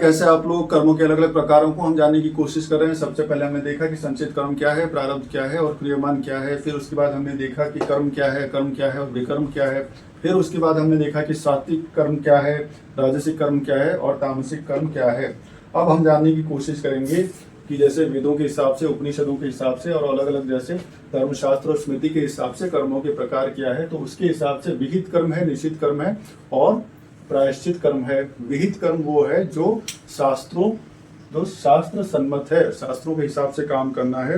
कैसे आप लोग कर्मों के अलग अलग प्रकारों को हम जानने की कोशिश कर रहे हैं। सबसे पहले हमने देखा कि संचित कर्म क्या है, प्रारब्ध क्या है और क्रियमान क्या है। फिर उसके बाद हमने देखा कि कर्म क्या है और विकर्म क्या है। फिर उसके बाद हमने देखा कि सात्विक कर्म क्या है, राजसिक कर्म क्या है और तामसिक कर्म क्या है। अब हम जानने की कोशिश करेंगे कि जैसे वेदों के हिसाब से, उपनिषदों के हिसाब से और अलग अलग जैसे धर्मशास्त्र और स्मृति के हिसाब से कर्मों के प्रकार क्या है। तो उसके हिसाब से विहित कर्म है, निषिद्ध कर्म है और प्रायश्चित कर्म है। विहित कर्म वो है जो शास्त्र सम्मत है, शास्त्रों के हिसाब से काम करना है।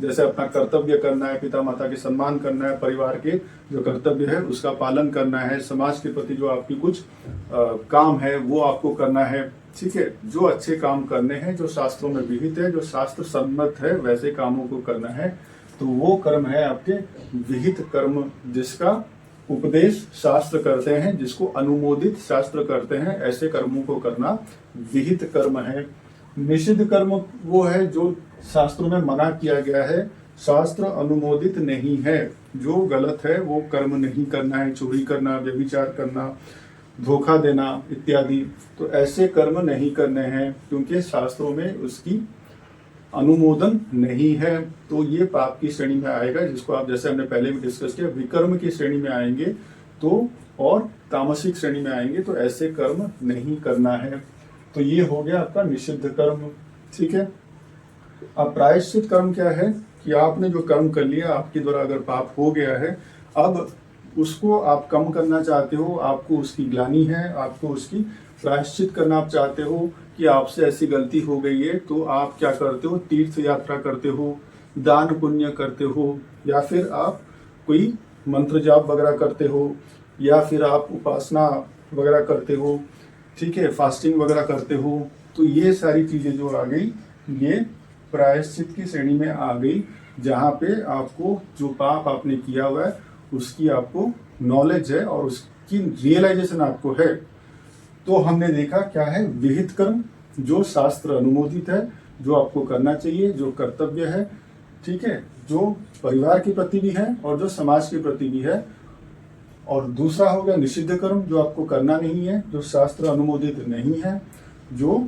जैसे अपना कर्तव्य करना है, पिता माता के सम्मान करना है, परिवार के जो कर्तव्य है उसका पालन करना है, समाज के प्रति जो आपकी कुछ काम है वो आपको करना है। ठीक है, जो अच्छे काम करने हैं, जो शास्त्रों में विहित है, जो शास्त्र सम्मत है, वैसे कामों को करना है। तो वो कर्म है आपके विहित कर्म, जिसका उपदेश शास्त्र करते हैं, जिसको अनुमोदित शास्त्र करते हैं। ऐसे कर्मों को करना विहित कर्म है। निषिद्ध कर्म वो है जो शास्त्रों में मना किया गया है, शास्त्र अनुमोदित नहीं है, जो गलत है वो कर्म नहीं करना है। चोरी करना, व्यभिचार करना, धोखा देना इत्यादि, तो ऐसे कर्म नहीं करने हैं क्योंकि शास्त्रों में उसकी अनुमोदन नहीं है। तो ये पाप की श्रेणी में आएगा, जिसको आप जैसे हमने पहले भी डिस्कस किया विकर्म की श्रेणी में आएंगे तो, और तामसिक श्रेणी में आएंगे तो ऐसे कर्म नहीं करना है। तो ये हो गया आपका निषिद्ध कर्म। ठीक है, अब प्रायश्चित कर्म क्या है कि आपने जो कर्म कर लिया, आपके द्वारा अगर पाप हो गया है, अब उसको आप कम करना चाहते हो, आपको उसकी ग्लानि है, आपको उसकी प्रायश्चित करना आप चाहते हो कि आपसे ऐसी गलती हो गई है, तो आप क्या करते हो, तीर्थ यात्रा करते हो, दान पुण्य करते हो, या फिर आप कोई मंत्र जाप वगैरह करते हो, या फिर आप उपासना वगैरह करते हो। ठीक है, फास्टिंग वगैरह करते हो। तो ये सारी चीजें जो आ गई, ये प्रायश्चित की श्रेणी में आ गई, जहाँ पे आपको जो पाप आपने किया हुआ है उसकी आपको नॉलेज है और उसकी रियलाइजेशन आपको है। तो हमने देखा क्या है, विहित कर्म जो शास्त्र अनुमोदित है, जो आपको करना चाहिए, जो कर्तव्य है। ठीक है, जो परिवार के प्रति भी है और जो समाज के प्रति भी है। और दूसरा हो गया निषिद्ध कर्म, जो आपको करना नहीं है, जो शास्त्र अनुमोदित नहीं है, जो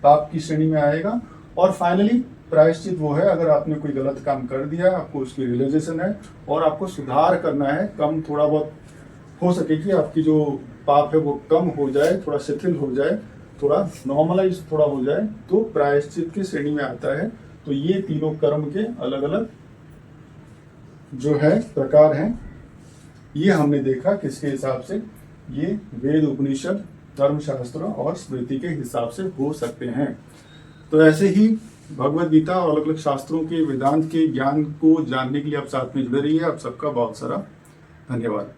पाप की श्रेणी में आएगा। और फाइनली प्रायश्चित वो है, अगर आपने कोई गलत काम कर दिया, आपको उसकी रियलाइजेशन है और आपको सुधार करना है, कम थोड़ा बहुत हो सके कि आपकी जो पाप है वो कम हो जाए, थोड़ा शिथिल हो जाए, थोड़ा नॉर्मलाइज थोड़ा हो जाए, तो प्रायश्चित की श्रेणी में आता है। तो ये तीनों कर्म के अलग अलग जो है प्रकार हैं, ये हमने देखा किसके हिसाब से, ये वेद, उपनिषद, धर्मशास्त्र और स्मृति के हिसाब से हो सकते हैं। तो ऐसे ही भगवद गीता और अलग अलग शास्त्रों के, वेदांत के ज्ञान को जानने के लिए आप साथ में जुड़े रहिए। आप सबका बहुत सारा धन्यवाद।